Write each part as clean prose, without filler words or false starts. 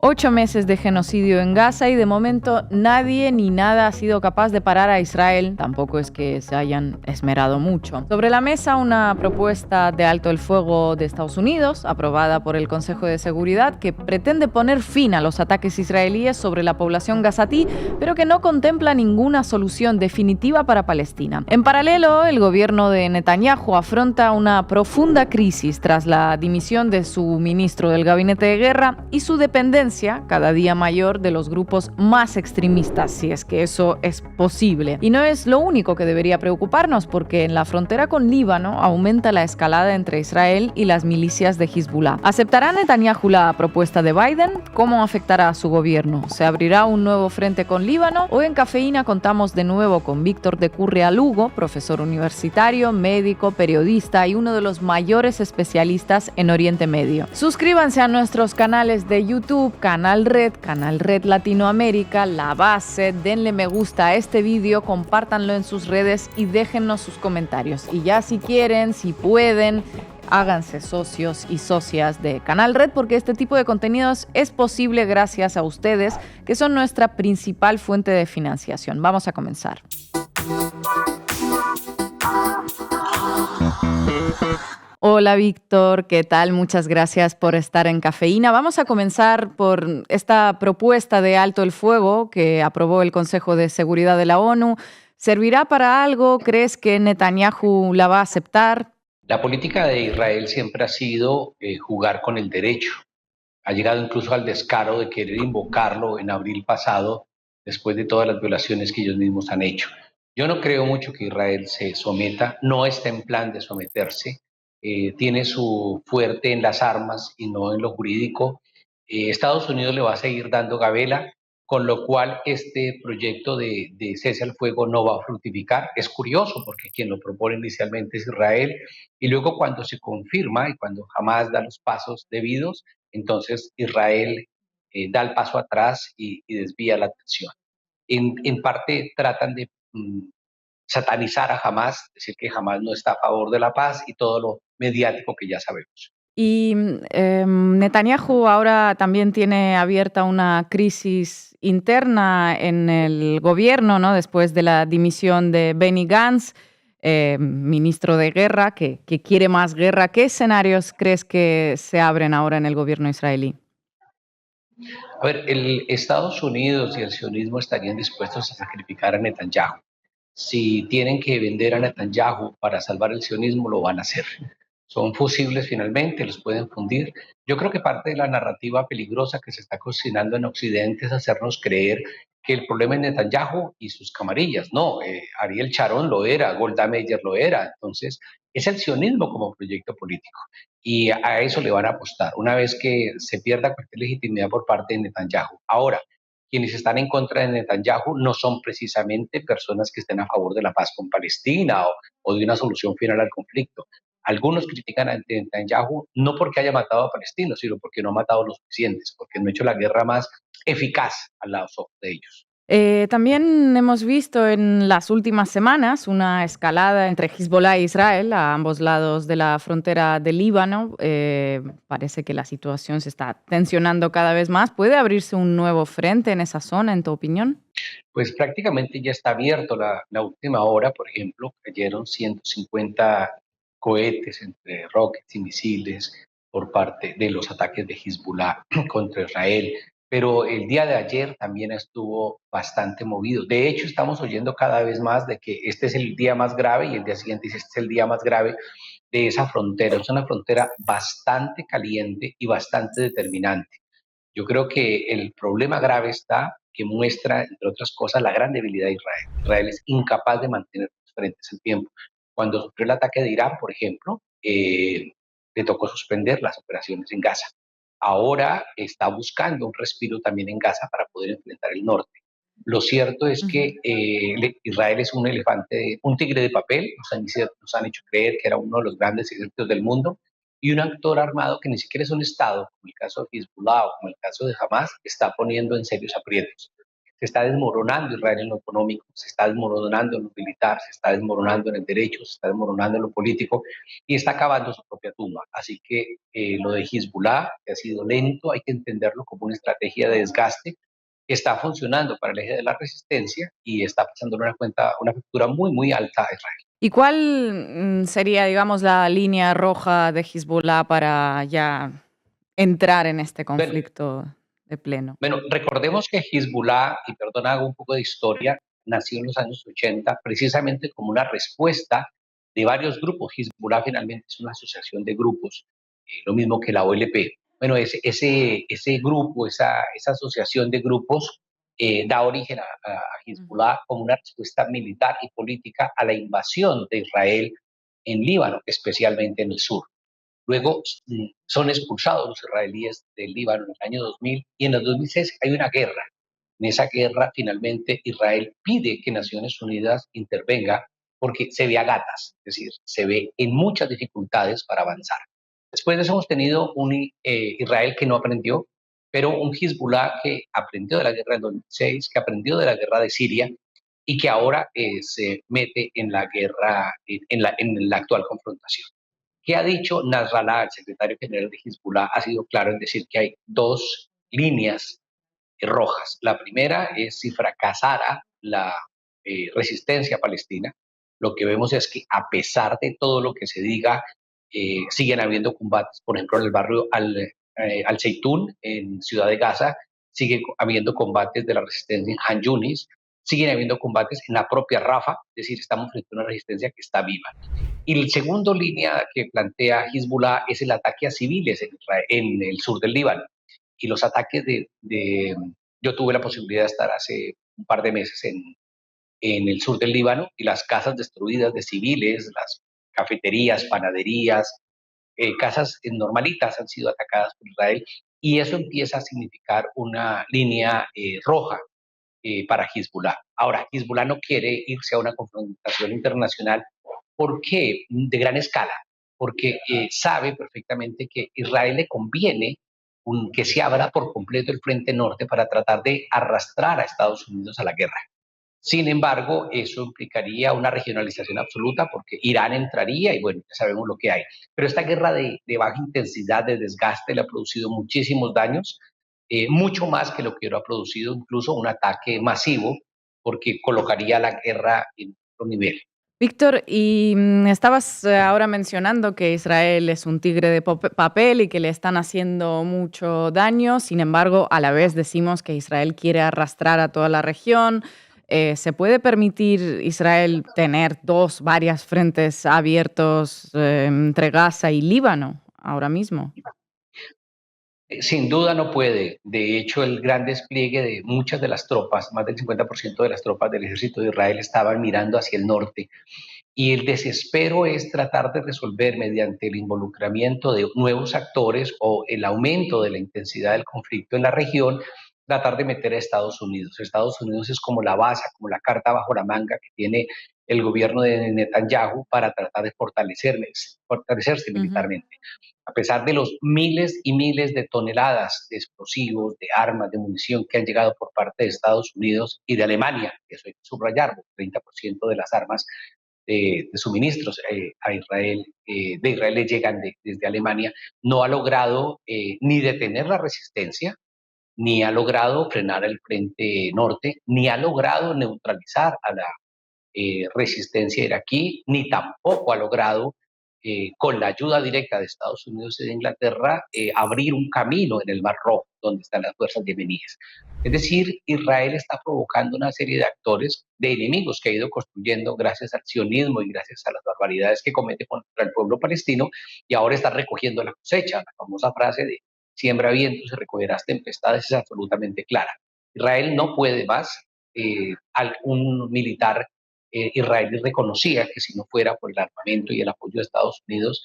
8 meses de genocidio en Gaza y de momento nadie ni nada ha sido capaz de parar a Israel. Tampoco es que se hayan esmerado mucho. Sobre la mesa una propuesta de alto el fuego de Estados Unidos, aprobada por el Consejo de Seguridad, que pretende poner fin a los ataques israelíes sobre la población gazatí, pero que no contempla ninguna solución definitiva para Palestina. En paralelo, el gobierno de Netanyahu afronta una profunda crisis tras la dimisión de su ministro del Gabinete de Guerra y su dependencia cada día mayor de los grupos más extremistas, si es que eso es posible. Y no es lo único que debería preocuparnos, porque en la frontera con Líbano aumenta la escalada entre Israel y las milicias de Hezbollah. ¿Aceptará Netanyahu la propuesta de Biden? ¿Cómo afectará a su gobierno? ¿Se abrirá un nuevo frente con Líbano? Hoy en Cafeína contamos de nuevo con Víctor de Curria Lugo, profesor universitario, médico, periodista y uno de los mayores especialistas en Oriente Medio. Suscríbanse a nuestros canales de YouTube, Canal Red Latinoamérica, La Base, denle me gusta a este vídeo, compártanlo en sus redes y déjennos sus comentarios. Y ya si quieren, si pueden, háganse socios y socias de Canal Red, porque este tipo de contenidos es posible gracias a ustedes, que son nuestra principal fuente de financiación. Vamos a comenzar. Hola Víctor, ¿qué tal? Muchas gracias por estar en Cafeína. Vamos a comenzar por esta propuesta de alto el fuego que aprobó el Consejo de Seguridad de la ONU. ¿Servirá para algo? ¿Crees que Netanyahu la va a aceptar? La política de Israel siempre ha sido jugar con el derecho. Ha llegado incluso al descaro de querer invocarlo en abril pasado, después de todas las violaciones que ellos mismos han hecho. Yo no creo mucho que Israel se someta, no está en plan de someterse, tiene su fuerte en las armas y no en lo jurídico. Estados Unidos le va a seguir dando gabela, con lo cual este proyecto de cese al fuego no va a fructificar. Es curioso porque quien lo propone inicialmente es Israel y luego cuando se confirma y cuando Hamás da los pasos debidos, entonces Israel da el paso atrás y desvía la atención. En parte tratan de satanizar a Hamás, decir que Hamás no está a favor de la paz y todo lo mediático que ya sabemos. Y Netanyahu ahora también tiene abierta una crisis interna en el gobierno, ¿no? Después de la dimisión de Benny Gantz, ministro de Guerra, que quiere más guerra. ¿Qué escenarios crees que se abren ahora en el gobierno israelí? A ver, el Estados Unidos y el sionismo estarían dispuestos a sacrificar a Netanyahu. Si tienen que vender a Netanyahu para salvar el sionismo, lo van a hacer. Son fusibles finalmente, los pueden fundir. Yo creo que parte de la narrativa peligrosa que se está cocinando en Occidente es hacernos creer que el problema es Netanyahu y sus camarillas. No, Ariel Sharon lo era, Golda Meir lo era. Entonces, es el sionismo como proyecto político y a eso le van a apostar una vez que se pierda cualquier legitimidad por parte de Netanyahu. Ahora, quienes están en contra de Netanyahu no son precisamente personas que estén a favor de la paz con Palestina o de una solución final al conflicto. Algunos critican a Netanyahu no porque haya matado a palestinos, sino porque no ha matado a los suficientes, porque no ha hecho la guerra más eficaz al lado de ellos. También hemos visto en las últimas semanas una escalada entre Hezbollah e Israel a ambos lados de la frontera del Líbano. Parece que la situación se está tensionando cada vez más. ¿Puede abrirse un nuevo frente en esa zona, en tu opinión? Pues prácticamente ya está abierto la última hora, por ejemplo, cayeron 150 cohetes entre rockets y misiles por parte de los ataques de Hezbollah contra Israel, pero el día de ayer también estuvo bastante movido. De hecho, estamos oyendo cada vez más de que este es el día más grave y el día siguiente dice este es el día más grave de esa frontera. Es una frontera bastante caliente y bastante determinante. Yo creo que el problema grave está que muestra, entre otras cosas, la gran debilidad de Israel. Israel es incapaz de mantener los frentes el tiempo. Cuando sufrió el ataque de Irán, por ejemplo, le tocó suspender las operaciones en Gaza. Ahora está buscando un respiro también en Gaza para poder enfrentar el norte. Lo cierto es que Israel es un elefante, un tigre de papel, nos han hecho creer que era uno de los grandes ejércitos del mundo, y un actor armado que ni siquiera es un Estado, como el caso de Hezbollah o como el caso de Hamas, está poniendo en serios aprietos. se está desmoronando Israel en lo económico, se está desmoronando en lo militar, se está desmoronando en el derecho, se está desmoronando en lo político y está acabando su propia tumba. Así que lo de Hezbollah, que ha sido lento, hay que entenderlo como una estrategia de desgaste que está funcionando para el eje de la resistencia y está pasando una factura muy, muy alta a Israel. ¿Y cuál sería, digamos, la línea roja de Hezbollah para ya entrar en este Bueno, conflicto de pleno? Bueno, recordemos que Hezbollah, y perdón, hago un poco de historia, nació en los años 80 precisamente como una respuesta de varios grupos. Hezbollah finalmente es una asociación de grupos, lo mismo que la OLP. Bueno, ese grupo, esa asociación de grupos da origen a Ujú. Hezbollah como una respuesta militar y política a la invasión de Israel en Líbano, especialmente en el sur. Luego son expulsados los israelíes del Líbano en el año 2000 y en el 2006 hay una guerra. En esa guerra finalmente Israel pide que Naciones Unidas intervenga porque se ve a gatas, es decir, se ve en muchas dificultades para avanzar. Después de eso hemos tenido un Israel que no aprendió, pero un Hezbollah que aprendió de la guerra del 2006, que aprendió de la guerra de Siria y que ahora se mete en la guerra, en la actual confrontación. ¿Qué ha dicho Nasrallah, el secretario general de Hezbollah? Ha sido claro en decir que hay dos líneas rojas. La primera es si fracasara la resistencia palestina. Lo que vemos es que a pesar de todo lo que se diga, siguen habiendo combates. Por ejemplo, en el barrio Al Zeitún, en Ciudad de Gaza, sigue habiendo combates de la resistencia en Han Yunis, siguen habiendo combates en la propia Rafa, es decir, estamos frente a una resistencia que está viva. Y la segunda línea que plantea Hezbollah es el ataque a civiles en el sur del Líbano. Y los ataques yo tuve la posibilidad de estar hace un par de meses en el sur del Líbano y las casas destruidas de civiles, las cafeterías, panaderías, casas normalitas han sido atacadas por Israel y eso empieza a significar una línea roja para Hezbollah. Ahora, Hezbollah no quiere irse a una confrontación internacional. ¿Por qué? De gran escala. Porque sabe perfectamente que a Israel le conviene que se abra por completo el frente norte para tratar de arrastrar a Estados Unidos a la guerra. Sin embargo, eso implicaría una regionalización absoluta porque Irán entraría y bueno, ya sabemos lo que hay. Pero esta guerra de baja intensidad, de desgaste, le ha producido muchísimos daños, mucho más que lo que ha producido incluso un ataque masivo, porque colocaría la guerra en otro nivel. Víctor, y estabas ahora mencionando que Israel es un tigre de papel y que le están haciendo mucho daño. Sin embargo, a la vez decimos que Israel quiere arrastrar a toda la región. ¿Se puede permitir Israel tener varias frentes abiertos entre Gaza y Líbano ahora mismo? Sin duda no puede. De hecho, el gran despliegue de muchas de las tropas, más del 50% de las tropas del ejército de Israel estaban mirando hacia el norte. Y el desespero es tratar de resolver mediante el involucramiento de nuevos actores o el aumento de la intensidad del conflicto en la región, tratar de meter a Estados Unidos. Estados Unidos es como la base, como la carta bajo la manga que tiene el gobierno de Netanyahu para tratar de fortalecerse Ujú. militarmente. A pesar de los miles y miles de toneladas de explosivos, de armas, de munición que han llegado por parte de Estados Unidos y de Alemania, que eso hay que subrayarlo, 30% de las armas de suministros a Israel, de Israel le llegan desde Alemania, no ha logrado ni detener la resistencia, ni ha logrado frenar el frente norte, ni ha logrado neutralizar a la resistencia iraquí, ni tampoco ha logrado, con la ayuda directa de Estados Unidos y de Inglaterra, abrir un camino en el Mar Rojo, donde están las fuerzas yemeníes. Es decir, Israel está provocando una serie de actores, de enemigos que ha ido construyendo gracias al sionismo y gracias a las barbaridades que comete contra el pueblo palestino, y ahora está recogiendo la cosecha. La famosa frase de siembra vientos y recogerás tempestades es absolutamente clara. Israel no puede más. Un militar israelí reconocía que si no fuera por el armamento y el apoyo de Estados Unidos,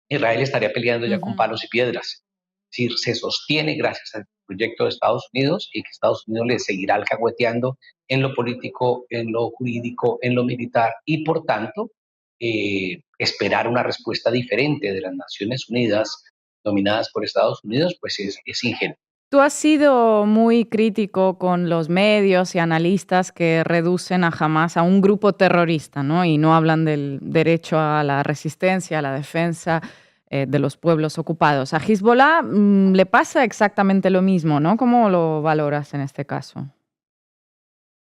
Israel estaría peleando ya con Ujú. palos y piedras. Es decir, se sostiene gracias al proyecto de Estados Unidos y que Estados Unidos le seguirá alcahueteando en lo político, en lo jurídico, en lo militar y por tanto esperar una respuesta diferente de las Naciones Unidas dominadas por Estados Unidos pues es ingenuo. Tú has sido muy crítico con los medios y analistas que reducen a Hamás a un grupo terrorista, ¿no? Y no hablan del derecho a la resistencia, a la defensa de los pueblos ocupados. A Hezbollah le pasa exactamente lo mismo, ¿no? ¿Cómo lo valoras en este caso?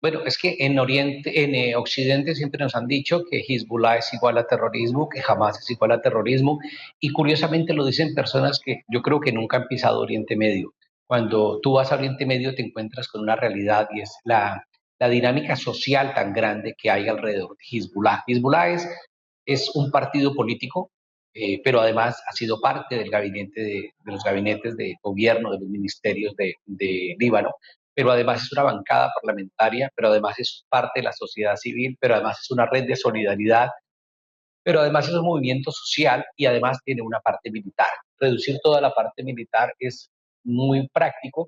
Bueno, es que en Oriente, en Occidente siempre nos han dicho que Hezbollah es igual a terrorismo, que Hamas es igual a terrorismo, y curiosamente lo dicen personas que yo creo que nunca han pisado Oriente Medio. Cuando tú vas a Oriente Medio te encuentras con una realidad y es la dinámica social tan grande que hay alrededor de Hezbollah. Hezbollah es un partido político, pero además ha sido parte del gabinete de los gabinetes de gobierno, de los ministerios de Líbano, pero además es una bancada parlamentaria, pero además es parte de la sociedad civil, pero además es una red de solidaridad, pero además es un movimiento social y además tiene una parte militar. Reducir toda la parte militar es muy práctico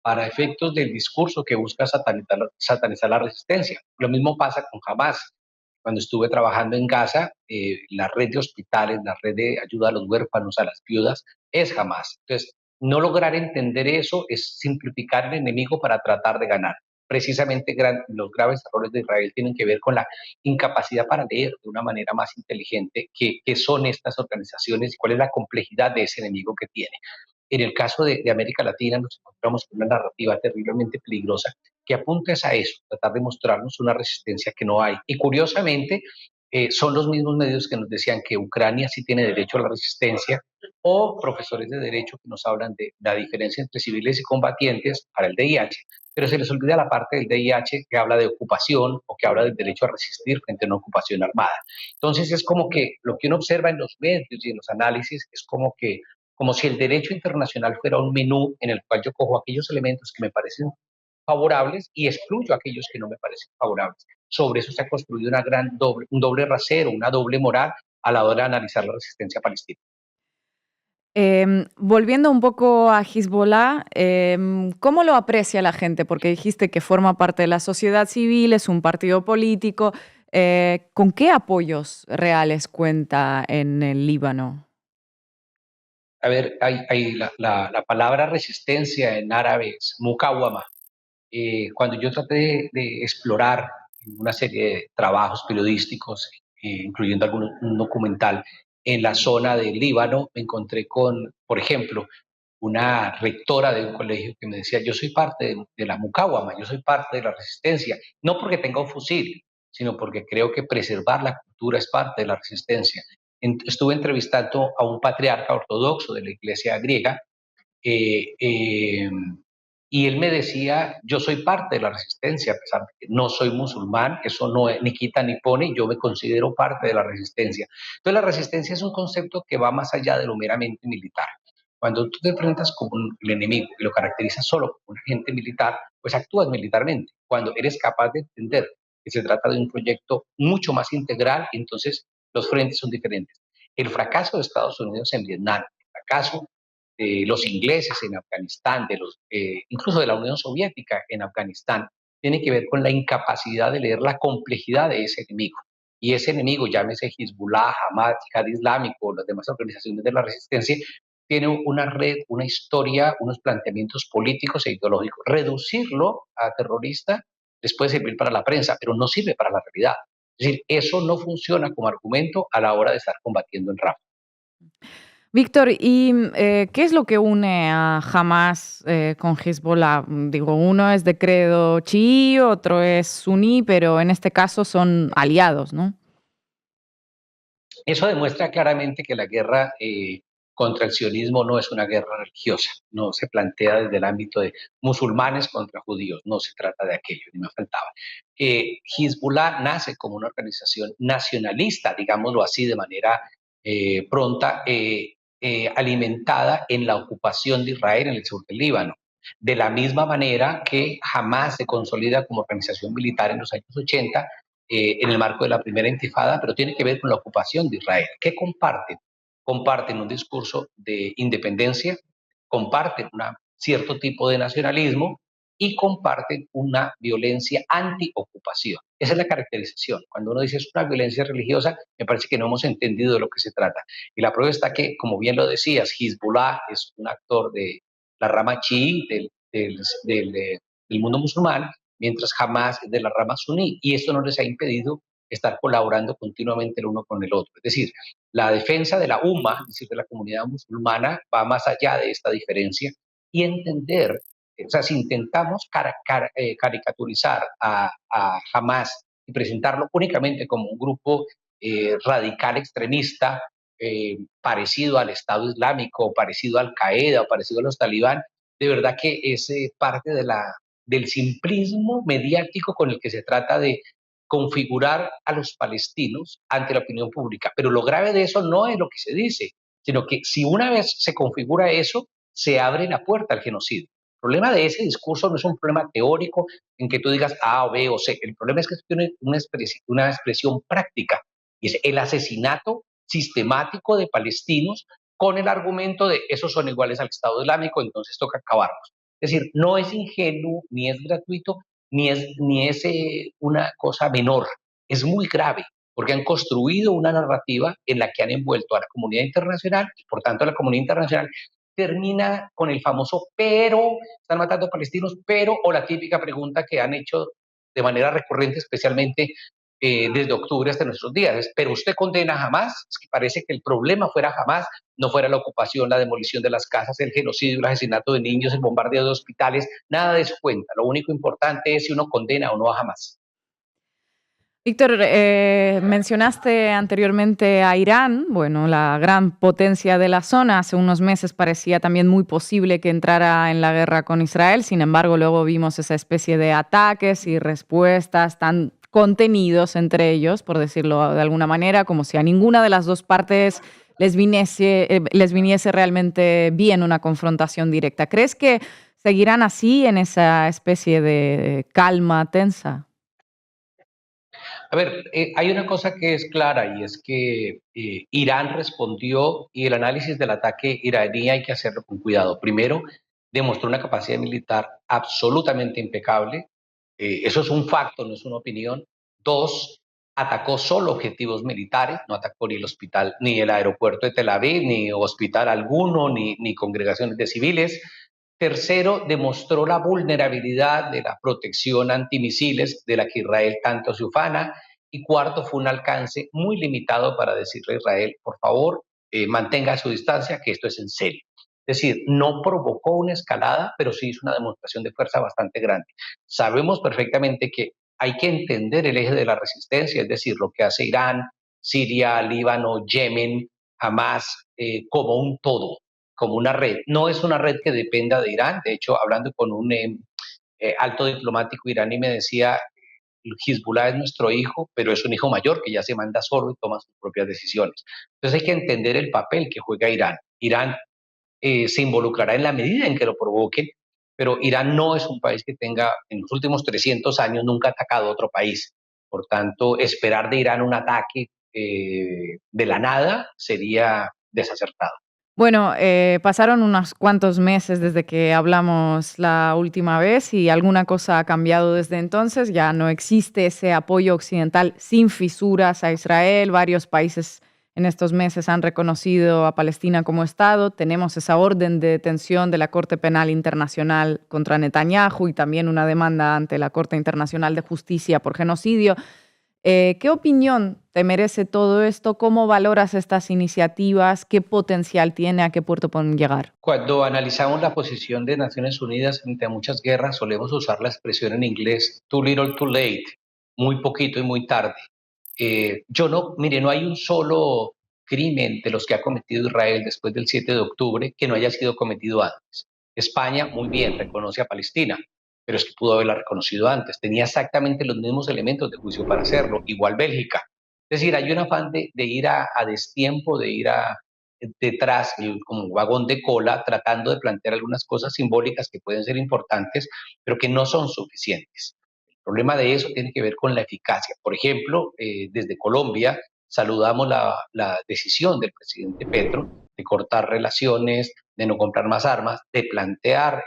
para efectos del discurso que busca satanizar la resistencia. Lo mismo pasa con Hamas. Cuando estuve trabajando en Gaza, la red de hospitales, la red de ayuda a los huérfanos, a las viudas, es Hamas. Entonces, no lograr entender eso es simplificar el enemigo para tratar de ganar. Precisamente los graves errores de Israel tienen que ver con la incapacidad para leer de una manera más inteligente qué son estas organizaciones y cuál es la complejidad de ese enemigo que tiene. En el caso de América Latina nos encontramos con una narrativa terriblemente peligrosa que apunta a eso, tratar de mostrarnos una resistencia que no hay. Y curiosamente, son los mismos medios que nos decían que Ucrania sí tiene derecho a la resistencia, o profesores de derecho que nos hablan de la diferencia entre civiles y combatientes para el DIH, pero se les olvida la parte del DIH que habla de ocupación o que habla del derecho a resistir frente a una ocupación armada. Entonces es como que lo que uno observa en los medios y en los análisis es como si el derecho internacional fuera un menú en el cual yo cojo aquellos elementos que me parecen favorables y excluyo aquellos que no me parecen favorables. Sobre eso se ha construido un doble rasero, una doble moral a la hora de analizar la resistencia palestina. Volviendo un poco a Hezbollah, ¿cómo lo aprecia la gente? Porque dijiste que forma parte de la sociedad civil, es un partido político. ¿Con qué apoyos reales cuenta en el Líbano? A ver, hay la palabra resistencia en árabe es mukawama. Cuando yo traté de explorar una serie de trabajos periodísticos, incluyendo un documental, en la zona del Líbano, me encontré con, por ejemplo, una rectora de un colegio que me decía, yo soy parte de la Mucáwama, yo soy parte de la resistencia, no porque tenga un fusil, sino porque creo que preservar la cultura es parte de la resistencia. Estuve entrevistando a un patriarca ortodoxo de la iglesia griega, eh, eh, y él me decía, yo soy parte de la resistencia, a pesar de que no soy musulmán, eso no ni quita ni pone, yo me considero parte de la resistencia. Entonces la resistencia es un concepto que va más allá de lo meramente militar. Cuando tú te enfrentas con el enemigo y lo caracterizas solo como un agente militar, pues actúas militarmente. Cuando eres capaz de entender que se trata de un proyecto mucho más integral, entonces los frentes son diferentes. El fracaso de Estados Unidos en Vietnam, el fracaso de los ingleses en Afganistán, incluso de la Unión Soviética en Afganistán, tiene que ver con la incapacidad de leer la complejidad de ese enemigo. Y ese enemigo, llámese Hezbollah, Hamas, Jihad Islámico o las demás organizaciones de la resistencia, tiene una red, una historia, unos planteamientos políticos e ideológicos. Reducirlo a terrorista les puede servir para la prensa, pero no sirve para la realidad. Es decir, eso no funciona como argumento a la hora de estar combatiendo en Rafah. Víctor, ¿y qué es lo que une a Hamas con Hezbollah? Digo, uno es de credo chií, otro es suní, pero en este caso son aliados, ¿no? Eso demuestra claramente que la guerra contra el sionismo no es una guerra religiosa, no se plantea desde el ámbito de musulmanes contra judíos, no se trata de aquello, ni me faltaba. Hezbollah nace como una organización nacionalista, digámoslo así, de manera pronta, alimentada en la ocupación de Israel en el sur del Líbano. De la misma manera que jamás se consolida como organización militar en los años 80 en el marco de la primera intifada, pero tiene que ver con la ocupación de Israel. ¿Qué comparten? Comparten un discurso de independencia, comparten un cierto tipo de nacionalismo y comparten una violencia anti-ocupación. Esa es la caracterización. Cuando uno dice es una violencia religiosa, me parece que no hemos entendido de lo que se trata. Y la prueba está que, como bien lo decías, Hezbollah es un actor de la rama chií del mundo musulmán, mientras Hamas es de la rama suní, y esto no les ha impedido estar colaborando continuamente el uno con el otro. Es decir, la defensa de la Umma, es decir, de la comunidad musulmana, va más allá de esta diferencia y entender, o sea, si intentamos caricaturizar a Hamas y presentarlo únicamente como un grupo radical extremista, parecido al Estado Islámico, parecido a Al Qaeda, o parecido a los talibán, de verdad que es parte del simplismo mediático con el que se trata de configurar a los palestinos ante la opinión pública. Pero lo grave de eso no es lo que se dice, sino que si una vez se configura eso, se abre la puerta al genocidio. El problema de ese discurso no es un problema teórico en que tú digas A o B o C. El problema es que tiene una expresión práctica y es el asesinato sistemático de palestinos con el argumento de esos son iguales al Estado Islámico, entonces toca acabarlos. Es decir, no es ingenuo, ni es gratuito, ni es una cosa menor. Es muy grave, porque han construido una narrativa en la que han envuelto a la comunidad internacional y por tanto la comunidad internacional termina con el famoso pero, están matando palestinos, pero, o la típica pregunta que han hecho de manera recurrente, especialmente desde octubre hasta nuestros días. Pero usted condena a Hamas, es que parece que el problema fuera Hamas, no fuera la ocupación, la demolición de las casas, el genocidio, el asesinato de niños, el bombardeo de hospitales, nada de eso cuenta. Lo único importante es si uno condena o no a Hamas. Víctor, mencionaste anteriormente a Irán, bueno, la gran potencia de la zona. Hace unos meses parecía también muy posible que entrara en la guerra con Israel. Sin embargo, luego vimos esa especie de ataques y respuestas tan contenidos entre ellos, por decirlo de alguna manera, como si a ninguna de las dos partes les viniese realmente bien una confrontación directa. ¿Crees que seguirán así en esa especie de calma tensa? A ver, hay una cosa que es clara y es que Irán respondió y el análisis del ataque iraní hay que hacerlo con cuidado. Primero, demostró una capacidad militar absolutamente impecable. Eso es un facto, no es una opinión. Dos, atacó solo objetivos militares, no atacó ni el hospital, ni el aeropuerto de Tel Aviv, ni hospital alguno, ni congregaciones de civiles. Tercero, demostró la vulnerabilidad de la protección antimisiles de la que Israel tanto se ufana. Y cuarto, fue un alcance muy limitado para decirle a Israel, por favor, mantenga su distancia, que esto es en serio. Es decir, no provocó una escalada, pero sí hizo una demostración de fuerza bastante grande. Sabemos perfectamente que hay que entender el eje de la resistencia, es decir, lo que hace Irán, Siria, Líbano, Yemen, Hamas, como un todo, como una red. No es una red que dependa de Irán. De hecho, hablando con un alto diplomático iraní me decía, Hezbollah es nuestro hijo, pero es un hijo mayor que ya se manda solo y toma sus propias decisiones. Entonces hay que entender el papel que juega Irán. Irán se involucrará en la medida en que lo provoquen, pero Irán no es un país que tenga, en los últimos 300 años, nunca atacado a otro país. Por tanto, esperar de Irán un ataque de la nada sería desacertado. Bueno, pasaron unos cuantos meses desde que hablamos la última vez y alguna cosa ha cambiado desde entonces. Ya no existe ese apoyo occidental sin fisuras a Israel. Varios países en estos meses han reconocido a Palestina como Estado. Tenemos esa orden de detención de la Corte Penal Internacional contra Netanyahu y también una demanda ante la Corte Internacional de Justicia por genocidio. ¿Qué opinión te merece todo esto? ¿Cómo valoras estas iniciativas? ¿Qué potencial tiene? ¿A qué puerto pueden llegar? Cuando analizamos la posición de Naciones Unidas frente a muchas guerras, solemos usar la expresión en inglés too little, too late, muy poquito y muy tarde. Yo no, mire, no hay un solo crimen de los que ha cometido Israel después del 7 de octubre que no haya sido cometido antes. España, muy bien, reconoce a Palestina, pero es que pudo haberla reconocido antes. Tenía exactamente los mismos elementos de juicio para hacerlo, igual Bélgica. Es decir, hay un afán de ir a destiempo, de ir detrás, como un vagón de cola, tratando de plantear algunas cosas simbólicas que pueden ser importantes, pero que no son suficientes. El problema de eso tiene que ver con la eficacia. Por ejemplo, desde Colombia saludamos la decisión del presidente Petro de cortar relaciones, de no comprar más armas, de plantear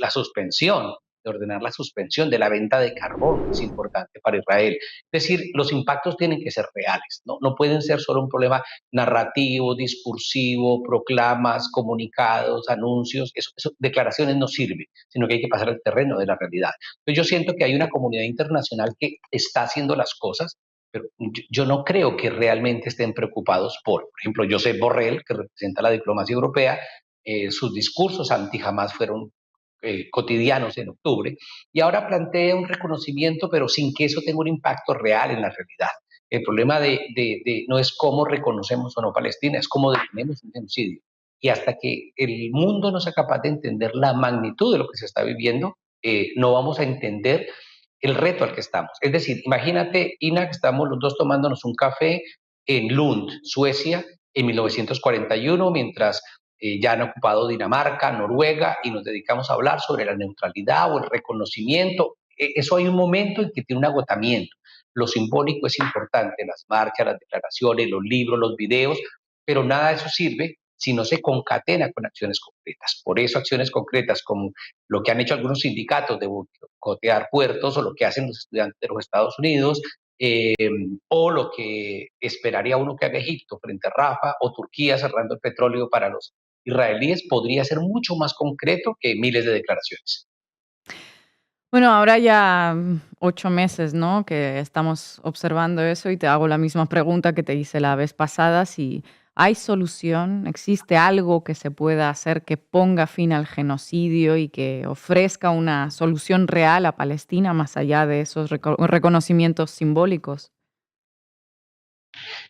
la suspensión de ordenar la suspensión de la venta de carbón, que es importante para Israel. Es decir, los impactos tienen que ser reales, ¿no? No pueden ser solo un problema narrativo, discursivo, proclamas, comunicados, anuncios, declaraciones no sirven, sino que hay que pasar al terreno de la realidad. Entonces yo siento que hay una comunidad internacional que está haciendo las cosas, pero yo no creo que realmente estén preocupados por ejemplo, Josep Borrell, que representa la diplomacia europea, sus discursos anti-Hamas fueron cotidianos en octubre, y ahora plantea un reconocimiento, pero sin que eso tenga un impacto real en la realidad. El problema no es cómo reconocemos o no Palestina, es cómo detenemos un genocidio. Y hasta que el mundo no sea capaz de entender la magnitud de lo que se está viviendo, no vamos a entender el reto al que estamos. Es decir, imagínate, Ina, que estamos los dos tomándonos un café en Lund, Suecia, en 1941, mientras ya han ocupado Dinamarca, Noruega, y nos dedicamos a hablar sobre la neutralidad o el reconocimiento. Eso hay un momento en que tiene un agotamiento. Lo simbólico es importante, las marchas, las declaraciones, los libros, los videos, pero nada de eso sirve si no se concatena con acciones concretas. Por eso acciones concretas como lo que han hecho algunos sindicatos de boicotear puertos o lo que hacen los estudiantes de los Estados Unidos, o lo que esperaría uno que haga Egipto frente a Rafa o Turquía cerrando el petróleo para los israelíes, podría ser mucho más concreto que miles de declaraciones. Bueno, ahora ya 8 meses, ¿no? Que estamos observando eso y te hago la misma pregunta que te hice la vez pasada, si hay solución, existe algo que se pueda hacer que ponga fin al genocidio y que ofrezca una solución real a Palestina más allá de esos reconocimientos simbólicos.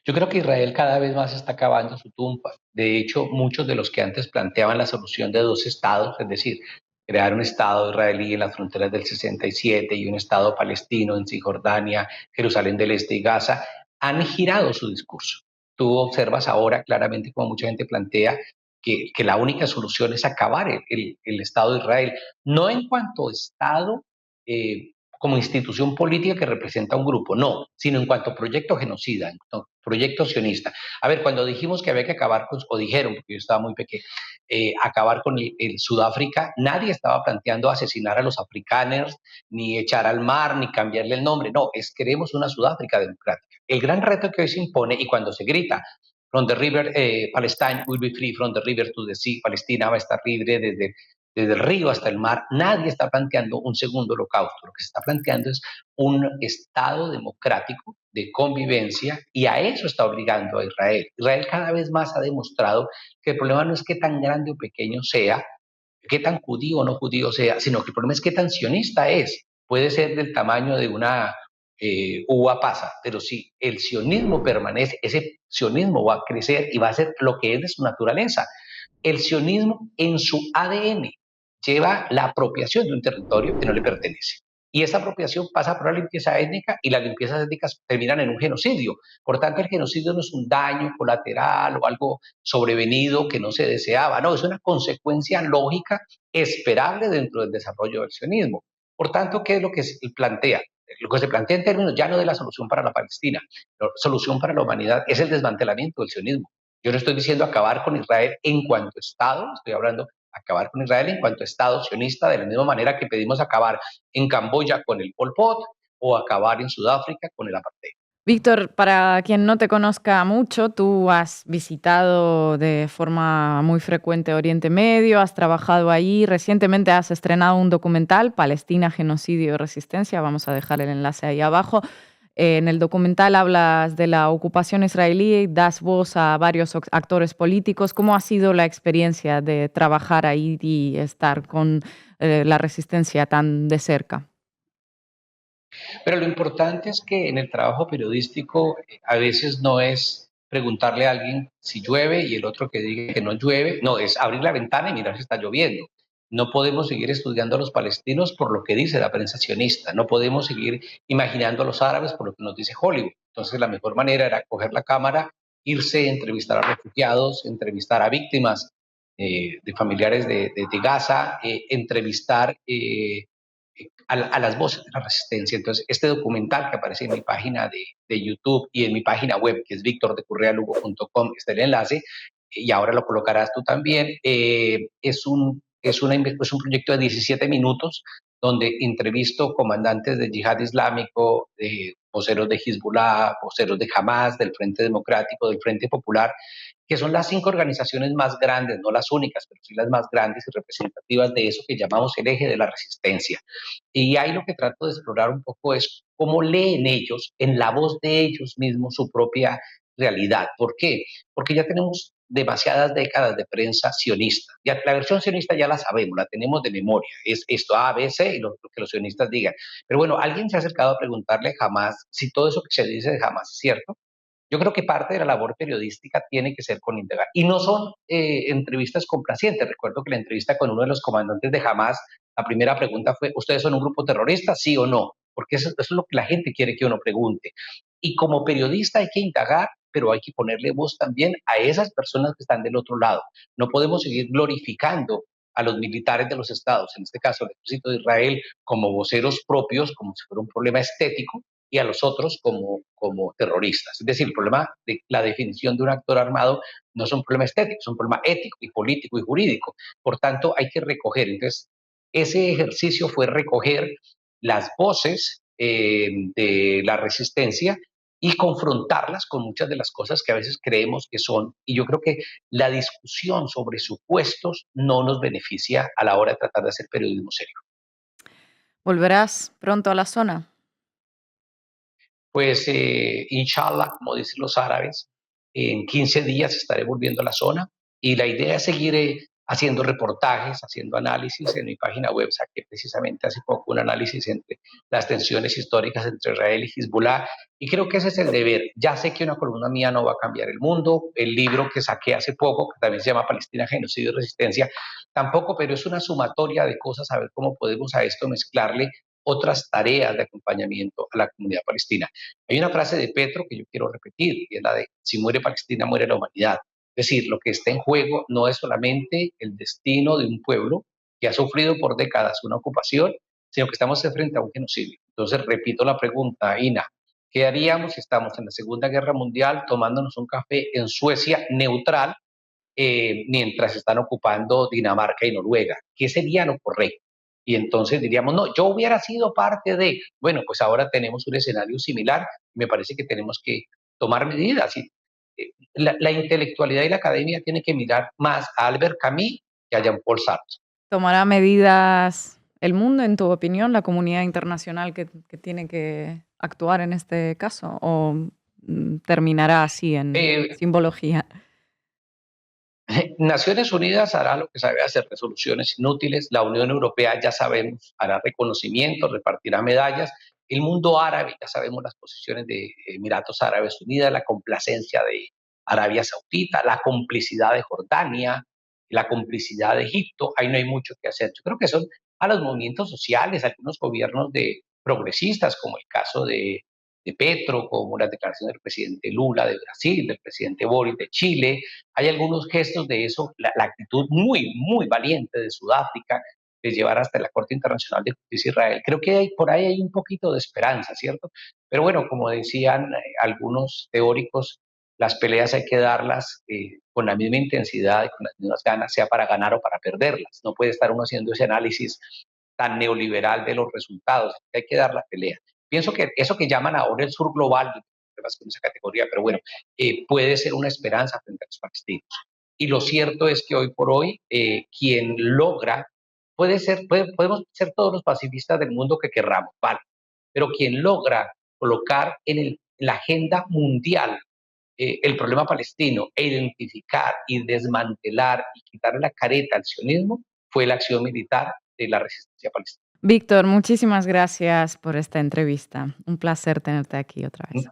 Yo creo que Israel cada vez más está cavando su tumba. De hecho, muchos de los que antes planteaban la solución de dos estados, es decir, crear un estado israelí en las fronteras del 67 y un estado palestino en Cisjordania, Jerusalén del Este y Gaza, han girado su discurso. Tú observas ahora claramente como mucha gente plantea que la única solución es acabar el Estado de Israel, no en cuanto a Estado como institución política que representa a un grupo, no, sino en cuanto a proyecto genocida, no, proyecto sionista. A ver, cuando dijimos que había que acabar con, o dijeron, porque yo estaba muy pequeño, acabar con el Sudáfrica, nadie estaba planteando asesinar a los afrikaners, ni echar al mar, ni cambiarle el nombre, no, es queremos una Sudáfrica democrática. El gran reto que hoy se impone, y cuando se grita, from the river, Palestine will be free, from the river to the sea, Palestina va a estar libre desde el río hasta el mar, nadie está planteando un segundo holocausto. Lo que se está planteando es un Estado democrático de convivencia y a eso está obligando a Israel. Israel cada vez más ha demostrado que el problema no es qué tan grande o pequeño sea, qué tan judío o no judío sea, sino que el problema es qué tan sionista es. Puede ser del tamaño de una uva pasa, pero si el sionismo permanece, ese sionismo va a crecer y va a ser lo que es de su naturaleza. El sionismo en su ADN lleva la apropiación de un territorio que no le pertenece. Y esa apropiación pasa por la limpieza étnica y las limpiezas étnicas terminan en un genocidio. Por tanto, el genocidio no es un daño colateral o algo sobrevenido que no se deseaba, no, es una consecuencia lógica esperable dentro del desarrollo del sionismo. Por tanto, ¿qué es lo que se plantea? Lo que se plantea en términos ya no de la solución para la Palestina, la solución para la humanidad es el desmantelamiento del sionismo. Yo no estoy diciendo acabar con Israel en cuanto Estado, estoy hablando acabar con Israel en cuanto Estado sionista, de la misma manera que pedimos acabar en Camboya con el Pol Pot o acabar en Sudáfrica con el apartheid. Víctor, para quien no te conozca mucho, tú has visitado de forma muy frecuente Oriente Medio, has trabajado allí, recientemente has estrenado un documental, Palestina, Genocidio y Resistencia, vamos a dejar el enlace ahí abajo. En el documental hablas de la ocupación israelí, das voz a varios actores políticos. ¿Cómo ha sido la experiencia de trabajar ahí y estar con la resistencia tan de cerca? Pero lo importante es que en el trabajo periodístico a veces no es preguntarle a alguien si llueve y el otro que diga que no llueve, no, es abrir la ventana y mirar si está lloviendo. No podemos seguir estudiando a los palestinos por lo que dice la prensa sionista, no podemos seguir imaginando a los árabes por lo que nos dice Hollywood. Entonces la mejor manera era coger la cámara, irse, entrevistar a refugiados, entrevistar a víctimas de familiares de Gaza, entrevistar a las voces de la resistencia. Entonces, este documental que aparece en mi página de YouTube y en mi página web, que es victordecurrealugo.com, está el enlace, y ahora lo colocarás tú también, es un proyecto de 17 minutos donde entrevisto comandantes de Yihad Islámico, voceros de Hezbollah, voceros de Hamas, del Frente Democrático, del Frente Popular, que son las 5 organizaciones más grandes, no las únicas, pero sí las más grandes y representativas de eso que llamamos el eje de la resistencia. Y ahí lo que trato de explorar un poco es cómo leen ellos, en la voz de ellos mismos, su propia realidad. ¿Por qué? Porque ya tenemos demasiadas décadas de prensa sionista. Ya, la versión sionista ya la sabemos, la tenemos de memoria. Es esto A, B, C y lo que los sionistas digan. Pero bueno, alguien se ha acercado a preguntarle jamás si todo eso que se dice de Hamas es cierto. Yo creo que parte de la labor periodística tiene que ser con indagar. Y no son entrevistas complacientes. Recuerdo que la entrevista con uno de los comandantes de Hamas, la primera pregunta fue, ¿ustedes son un grupo terrorista? ¿Sí o no? Porque eso es lo que la gente quiere que uno pregunte. Y como periodista hay que indagar, pero hay que ponerle voz también a esas personas que están del otro lado. No podemos seguir glorificando a los militares de los estados, en este caso el ejército de Israel, como voceros propios, como si fuera un problema estético, y a los otros como terroristas. Es decir, el problema de la definición de un actor armado no es un problema estético, es un problema ético y político y jurídico. Por tanto, hay que recoger. Entonces, ese ejercicio fue recoger las voces de la resistencia y confrontarlas con muchas de las cosas que a veces creemos que son. Y yo creo que la discusión sobre supuestos no nos beneficia a la hora de tratar de hacer periodismo serio. ¿Volverás pronto a la zona? Pues, inshallah, como dicen los árabes, en 15 días estaré volviendo a la zona y la idea es seguir haciendo reportajes, haciendo análisis. En mi página web saqué precisamente hace poco un análisis entre las tensiones históricas entre Israel y Hezbollah y creo que ese es el deber. Ya sé que una columna mía no va a cambiar el mundo, el libro que saqué hace poco, que también se llama Palestina, Genocidio y Resistencia, tampoco, pero es una sumatoria de cosas a ver cómo podemos a esto mezclarle otras tareas de acompañamiento a la comunidad palestina. Hay una frase de Petro que yo quiero repetir, y es la de, si muere Palestina, muere la humanidad. Es decir, lo que está en juego no es solamente el destino de un pueblo que ha sufrido por décadas una ocupación, sino que estamos frente a un genocidio. Entonces, repito la pregunta, Ina, ¿qué haríamos si estamos en la Segunda Guerra Mundial tomándonos un café en Suecia neutral mientras están ocupando Dinamarca y Noruega? ¿Qué sería lo correcto? Y entonces diríamos, no, yo hubiera sido parte de, bueno, pues ahora tenemos un escenario similar, me parece que tenemos que tomar medidas. Y, la intelectualidad y la academia tienen que mirar más a Albert Camus que a Jean-Paul Sartre. ¿Tomará medidas el mundo, en tu opinión, la comunidad internacional que tiene que actuar en este caso? ¿O terminará así en simbología? Naciones Unidas hará lo que sabe hacer, resoluciones inútiles. La Unión Europea, ya sabemos, hará reconocimientos, repartirá medallas. El mundo árabe, ya sabemos las posiciones de Emiratos Árabes Unidos, la complacencia de Arabia Saudita, la complicidad de Jordania, la complicidad de Egipto. Ahí no hay mucho que hacer. Yo creo que son a los movimientos sociales, algunos gobiernos de progresistas, como el caso de Petro, como las declaraciones del presidente Lula de Brasil, del presidente Boric de Chile. Hay algunos gestos de eso, la actitud muy, muy valiente de Sudáfrica, de llevar hasta la Corte Internacional de Justicia Israel. Creo que por ahí hay un poquito de esperanza, ¿cierto? Pero bueno, como decían algunos teóricos, las peleas hay que darlas con la misma intensidad y con las mismas ganas, sea para ganar o para perderlas. No puede estar uno haciendo ese análisis tan neoliberal de los resultados, hay que dar la pelea. Pienso que eso que llaman ahora el sur global, con esa categoría, pero bueno, puede ser una esperanza frente a los palestinos. Y lo cierto es que hoy por hoy, quien logra, podemos ser todos los pacifistas del mundo que querramos, vale, pero quien logra colocar en la agenda mundial el problema palestino e identificar y desmantelar y quitarle la careta al sionismo fue la acción militar de la resistencia palestina. Víctor, muchísimas gracias por esta entrevista. Un placer tenerte aquí otra vez.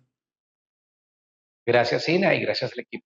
Gracias, Ina, y gracias al equipo.